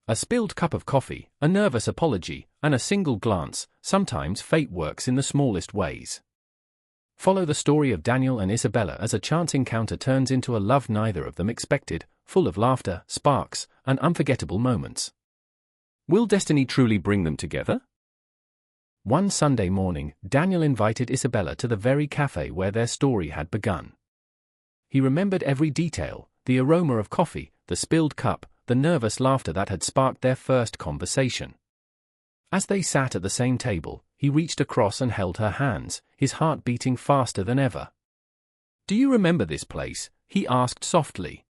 A spilled cup of coffee, a nervous apology, and a single glance. Sometimes fate works in the smallest ways. Follow the story of Daniel and Isabella as a chance encounter turns into a love neither of them expected, full of laughter, sparks, and unforgettable moments. Will destiny truly bring them together? One Sunday morning, Daniel invited Isabella to the very café where their story had begun. He remembered every detail, the aroma of coffee, the spilled cup, the nervous laughter that had sparked their first conversation. As they sat at the same table, he reached across and held her hands, his heart beating faster than ever. "Do you remember this place?" he asked softly.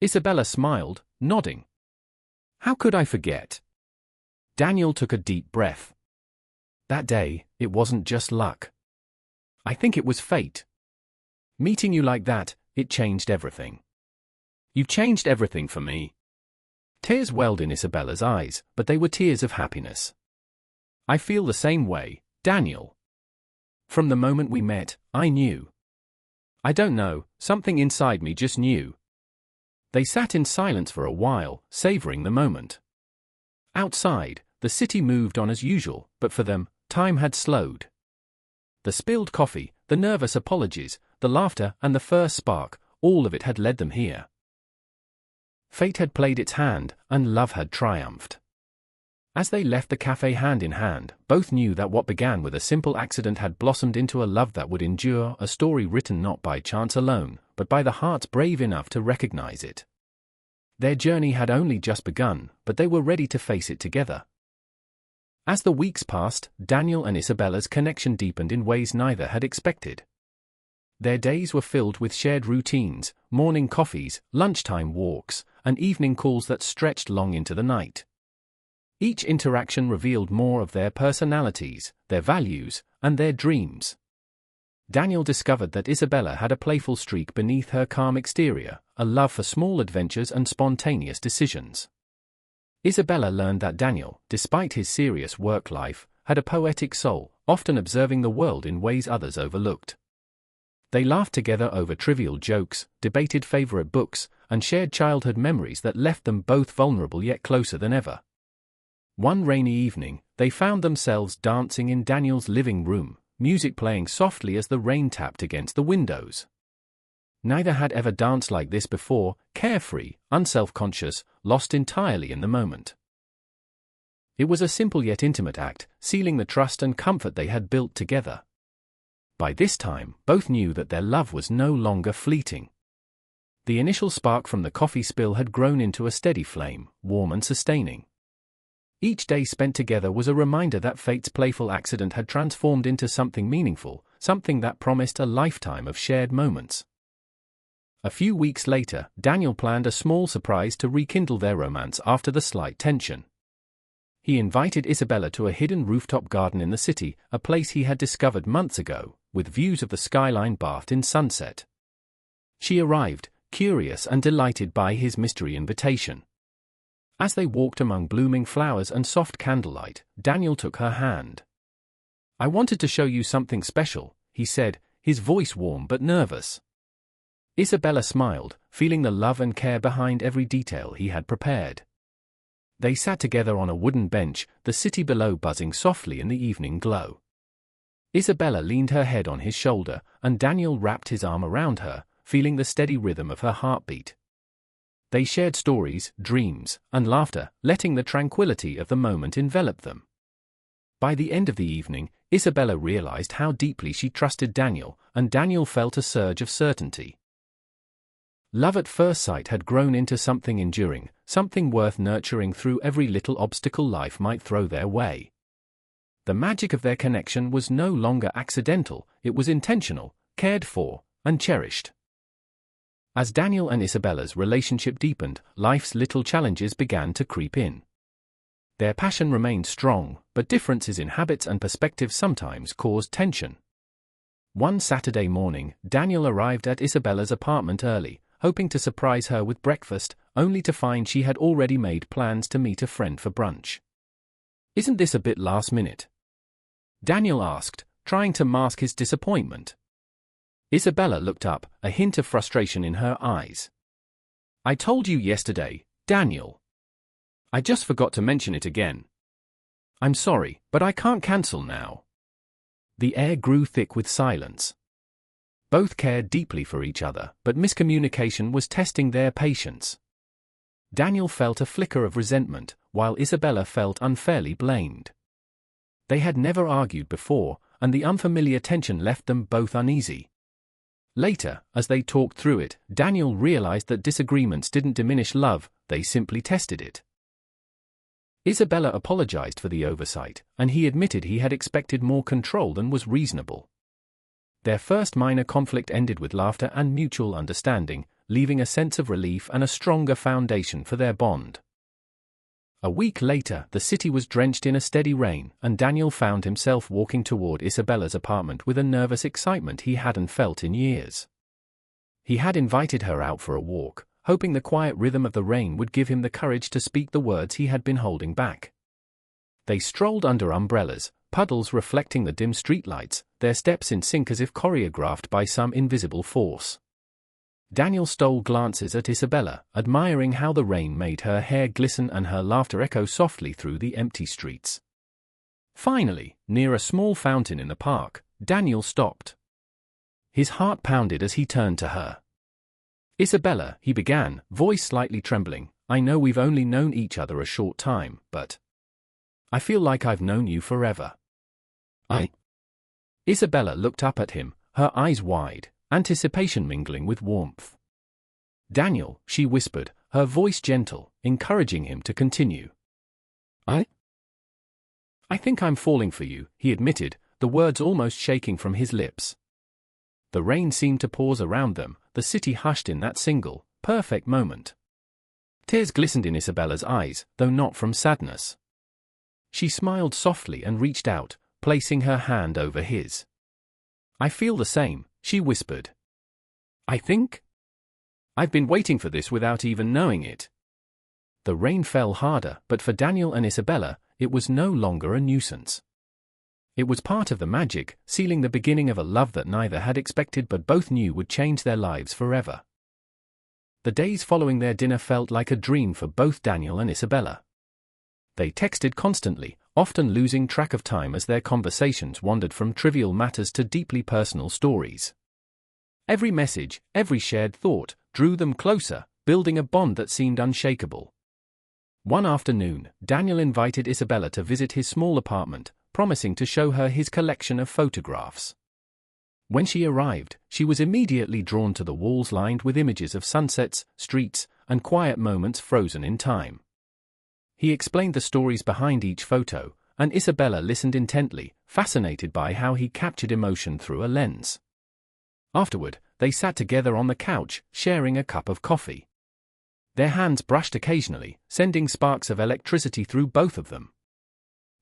Isabella smiled, nodding. "How could I forget?" Daniel took a deep breath. That day, it wasn't just luck. I think it was fate. Meeting you like that, it changed everything. You've changed everything for me. Tears welled in Isabella's eyes, but they were tears of happiness. I feel the same way, Daniel. From the moment we met, I knew. I don't know, something inside me just knew. They sat in silence for a while, savoring the moment. Outside, the city moved on as usual, but for them, time had slowed. The spilled coffee, the nervous apologies, the laughter, and the first spark, all of it had led them here. Fate had played its hand, and love had triumphed. As they left the cafe hand in hand, both knew that what began with a simple accident had blossomed into a love that would endure, a story written not by chance alone, but by the hearts brave enough to recognize it. Their journey had only just begun, but they were ready to face it together. As the weeks passed, Daniel and Isabella's connection deepened in ways neither had expected. Their days were filled with shared routines, morning coffees, lunchtime walks, and evening calls that stretched long into the night. Each interaction revealed more of their personalities, their values, and their dreams. Daniel discovered that Isabella had a playful streak beneath her calm exterior, a love for small adventures and spontaneous decisions. Isabella learned that Daniel, despite his serious work life, had a poetic soul, often observing the world in ways others overlooked. They laughed together over trivial jokes, debated favorite books, and shared childhood memories that left them both vulnerable yet closer than ever. One rainy evening, they found themselves dancing in Daniel's living room, music playing softly as the rain tapped against the windows. Neither had ever danced like this before, carefree, unself-conscious, lost entirely in the moment. It was a simple yet intimate act, sealing the trust and comfort they had built together. By this time, both knew that their love was no longer fleeting. The initial spark from the coffee spill had grown into a steady flame, warm and sustaining. Each day spent together was a reminder that fate's playful accident had transformed into something meaningful, something that promised a lifetime of shared moments. A few weeks later, Daniel planned a small surprise to rekindle their romance after the slight tension. He invited Isabella to a hidden rooftop garden in the city, a place he had discovered months ago, with views of the skyline bathed in sunset. She arrived, curious and delighted by his mystery invitation. As they walked among blooming flowers and soft candlelight, Daniel took her hand. "I wanted to show you something special," he said, his voice warm but nervous. Isabella smiled, feeling the love and care behind every detail he had prepared. They sat together on a wooden bench, the city below buzzing softly in the evening glow. Isabella leaned her head on his shoulder, and Daniel wrapped his arm around her, feeling the steady rhythm of her heartbeat. They shared stories, dreams, and laughter, letting the tranquility of the moment envelop them. By the end of the evening, Isabella realized how deeply she trusted Daniel, and Daniel felt a surge of certainty. Love at first sight had grown into something enduring, something worth nurturing through every little obstacle life might throw their way. The magic of their connection was no longer accidental, it was intentional, cared for, and cherished. As Daniel and Isabella's relationship deepened, life's little challenges began to creep in. Their passion remained strong, but differences in habits and perspectives sometimes caused tension. One Saturday morning, Daniel arrived at Isabella's apartment early, hoping to surprise her with breakfast, only to find she had already made plans to meet a friend for brunch. "Isn't this a bit last minute?" Daniel asked, trying to mask his disappointment. Isabella looked up, a hint of frustration in her eyes. "I told you yesterday, Daniel. I just forgot to mention it again. I'm sorry, but I can't cancel now. The air grew thick with silence. Both cared deeply for each other, but miscommunication was testing their patience. Daniel felt a flicker of resentment, while Isabella felt unfairly blamed. They had never argued before, and the unfamiliar tension left them both uneasy. Later, as they talked through it, Daniel realized that disagreements didn't diminish love, they simply tested it. Isabella apologized for the oversight, and he admitted he had expected more control than was reasonable. Their first minor conflict ended with laughter and mutual understanding, leaving a sense of relief and a stronger foundation for their bond. A week later, the city was drenched in a steady rain, and Daniel found himself walking toward Isabella's apartment with a nervous excitement he hadn't felt in years. He had invited her out for a walk, hoping the quiet rhythm of the rain would give him the courage to speak the words he had been holding back. They strolled under umbrellas, puddles reflecting the dim streetlights, their steps in sync as if choreographed by some invisible force. Daniel stole glances at Isabella, admiring how the rain made her hair glisten and her laughter echo softly through the empty streets. Finally, near a small fountain in the park, Daniel stopped. His heart pounded as he turned to her. "Isabella," he began, voice slightly trembling, "I know we've only known each other a short time, but I feel like I've known you forever." Isabella looked up at him, her eyes wide, anticipation mingling with warmth. "Daniel," she whispered, her voice gentle, encouraging him to continue. I think I'm falling for you," he admitted, the words almost shaking from his lips. The rain seemed to pause around them, the city hushed in that single, perfect moment. Tears glistened in Isabella's eyes, though not from sadness. She smiled softly and reached out, placing her hand over his. "I feel the same," she whispered. "I think I've been waiting for this without even knowing it." The rain fell harder, but for Daniel and Isabella, it was no longer a nuisance. It was part of the magic, sealing the beginning of a love that neither had expected but both knew would change their lives forever. The days following their dinner felt like a dream for both Daniel and Isabella. They texted constantly, often losing track of time as their conversations wandered from trivial matters to deeply personal stories. Every message, every shared thought, drew them closer, building a bond that seemed unshakable. One afternoon, Daniel invited Isabella to visit his small apartment, promising to show her his collection of photographs. When she arrived, she was immediately drawn to the walls lined with images of sunsets, streets, and quiet moments frozen in time. He explained the stories behind each photo, and Isabella listened intently, fascinated by how he captured emotion through a lens. Afterward, they sat together on the couch, sharing a cup of coffee. Their hands brushed occasionally, sending sparks of electricity through both of them.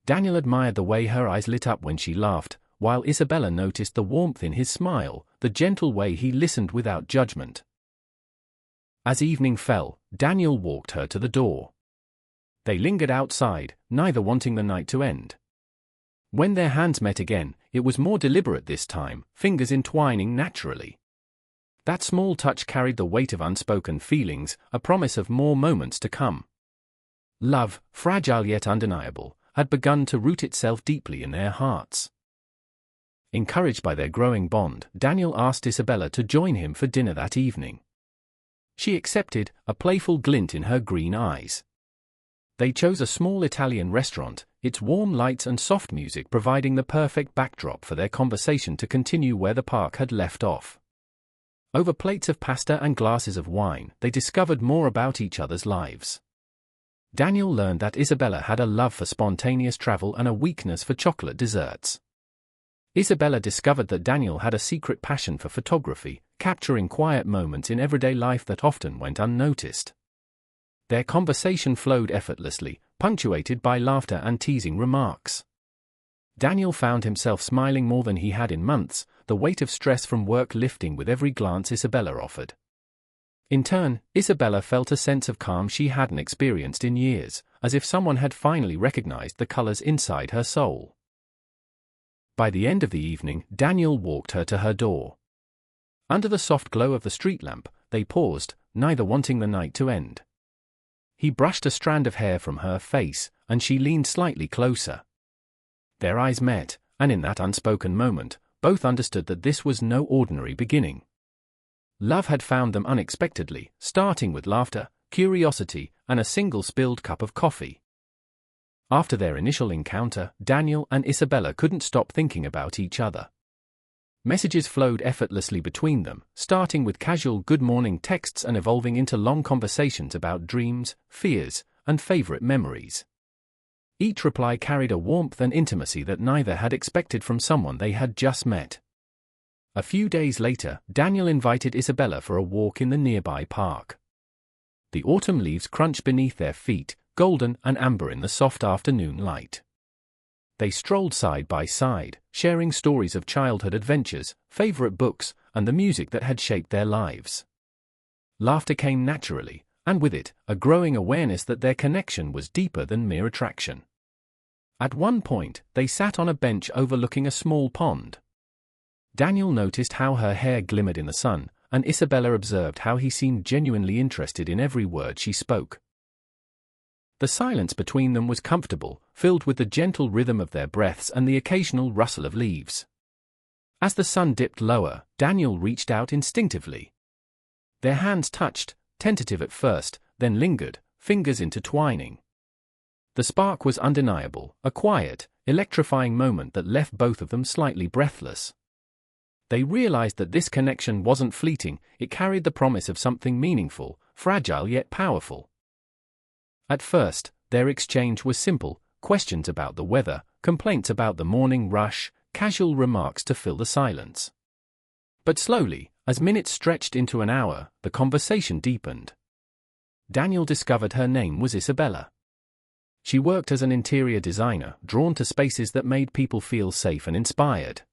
Daniel admired the way her eyes lit up when she laughed, while Isabella noticed the warmth in his smile, the gentle way he listened without judgment. As evening fell, Daniel walked her to the door. They lingered outside, neither wanting the night to end. When their hands met again, it was more deliberate this time, fingers entwining naturally. That small touch carried the weight of unspoken feelings, a promise of more moments to come. Love, fragile yet undeniable, had begun to root itself deeply in their hearts. Encouraged by their growing bond, Daniel asked Isabella to join him for dinner that evening. She accepted, a playful glint in her green eyes. They chose a small Italian restaurant, its warm lights and soft music providing the perfect backdrop for their conversation to continue where the park had left off. Over plates of pasta and glasses of wine, they discovered more about each other's lives. Daniel learned that Isabella had a love for spontaneous travel and a weakness for chocolate desserts. Isabella discovered that Daniel had a secret passion for photography, capturing quiet moments in everyday life that often went unnoticed. Their conversation flowed effortlessly, punctuated by laughter and teasing remarks. Daniel found himself smiling more than he had in months, the weight of stress from work lifting with every glance Isabella offered. In turn, Isabella felt a sense of calm she hadn't experienced in years, as if someone had finally recognized the colors inside her soul. By the end of the evening, Daniel walked her to her door. Under the soft glow of the street lamp, they paused, neither wanting the night to end. He brushed a strand of hair from her face, and she leaned slightly closer. Their eyes met, and in that unspoken moment, both understood that this was no ordinary beginning. Love had found them unexpectedly, starting with laughter, curiosity, and a single spilled cup of coffee. After their initial encounter, Daniel and Isabella couldn't stop thinking about each other. Messages flowed effortlessly between them, starting with casual good morning texts and evolving into long conversations about dreams, fears, and favorite memories. Each reply carried a warmth and intimacy that neither had expected from someone they had just met. A few days later, Daniel invited Isabella for a walk in the nearby park. The autumn leaves crunched beneath their feet, golden and amber in the soft afternoon light. They strolled side by side, sharing stories of childhood adventures, favorite books, and the music that had shaped their lives. Laughter came naturally, and with it, a growing awareness that their connection was deeper than mere attraction. At one point, they sat on a bench overlooking a small pond. Daniel noticed how her hair glimmered in the sun, and Isabella observed how he seemed genuinely interested in every word she spoke. The silence between them was comfortable, filled with the gentle rhythm of their breaths and the occasional rustle of leaves. As the sun dipped lower, Daniel reached out instinctively. Their hands touched, tentative at first, then lingered, fingers intertwining. The spark was undeniable, a quiet, electrifying moment that left both of them slightly breathless. They realized that this connection wasn't fleeting, it carried the promise of something meaningful, fragile yet powerful. At first, their exchange was simple, questions about the weather, complaints about the morning rush, casual remarks to fill the silence. But slowly, as minutes stretched into an hour, the conversation deepened. Daniel discovered her name was Isabella. She worked as an interior designer, drawn to spaces that made people feel safe and inspired.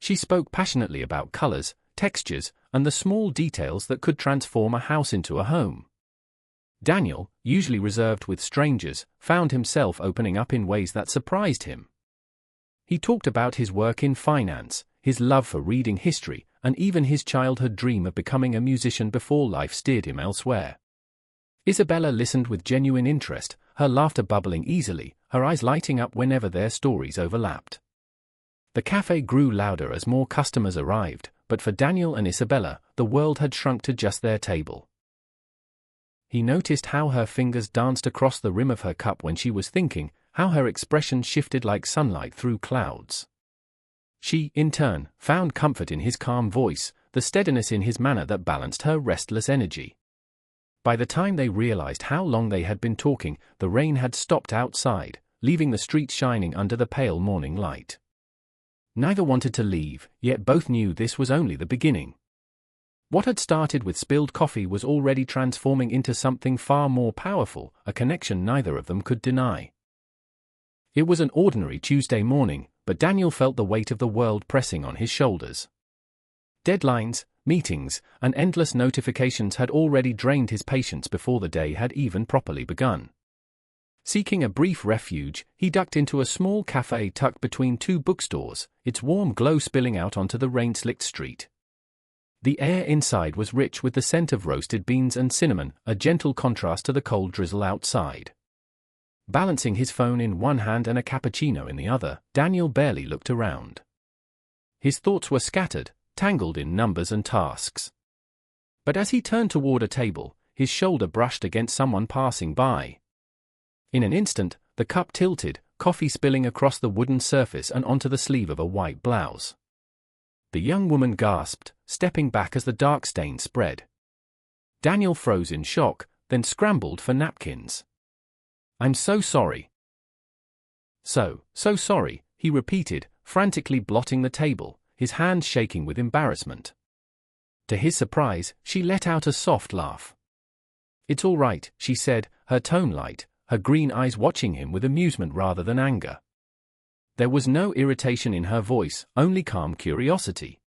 She spoke passionately about colors, textures, and the small details that could transform a house into a home. Daniel, usually reserved with strangers, found himself opening up in ways that surprised him. He talked about his work in finance, his love for reading history, and even his childhood dream of becoming a musician before life steered him elsewhere. Isabella listened with genuine interest, her laughter bubbling easily, her eyes lighting up whenever their stories overlapped. The café grew louder as more customers arrived, but for Daniel and Isabella, the world had shrunk to just their table. He noticed how her fingers danced across the rim of her cup when she was thinking, how her expression shifted like sunlight through clouds. She, in turn, found comfort in his calm voice, the steadiness in his manner that balanced her restless energy. By the time they realized how long they had been talking, the rain had stopped outside, leaving the streets shining under the pale morning light. Neither wanted to leave, yet both knew this was only the beginning. What had started with spilled coffee was already transforming into something far more powerful, a connection neither of them could deny. It was an ordinary Tuesday morning, but Daniel felt the weight of the world pressing on his shoulders. Deadlines, meetings, and endless notifications had already drained his patience before the day had even properly begun. Seeking a brief refuge, he ducked into a small café tucked between two bookstores, its warm glow spilling out onto the rain-slicked street. The air inside was rich with the scent of roasted beans and cinnamon, a gentle contrast to the cold drizzle outside. Balancing his phone in one hand and a cappuccino in the other, Daniel barely looked around. His thoughts were scattered, tangled in numbers and tasks. But as he turned toward a table, his shoulder brushed against someone passing by. In an instant, the cup tilted, coffee spilling across the wooden surface and onto the sleeve of a white blouse. The young woman gasped, stepping back as the dark stain spread. Daniel froze in shock, then scrambled for napkins. "I'm so sorry." So sorry," he repeated, frantically blotting the table, his hands shaking with embarrassment. To his surprise, she let out a soft laugh. "It's all right," she said, her tone light, her green eyes watching him with amusement rather than anger. There was no irritation in her voice, only calm curiosity.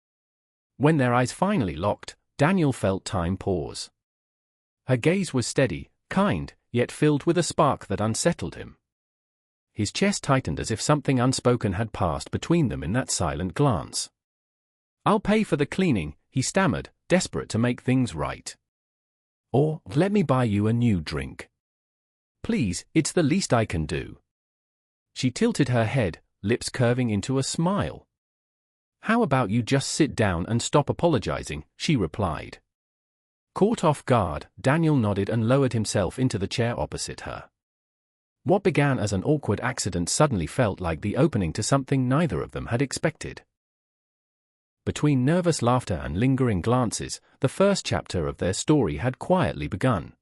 When their eyes finally locked, Daniel felt time pause. Her gaze was steady, kind, yet filled with a spark that unsettled him. His chest tightened as if something unspoken had passed between them in that silent glance. "I'll pay for the cleaning," he stammered, desperate to make things right. "Or, let me buy you a new drink." Please, it's the least I can do. She tilted her head, lips curving into a smile. How about you just sit down and stop apologizing, she replied. Caught off guard, Daniel nodded and lowered himself into the chair opposite her. What began as an awkward accident suddenly felt like the opening to something neither of them had expected. Between nervous laughter and lingering glances, the first chapter of their story had quietly begun.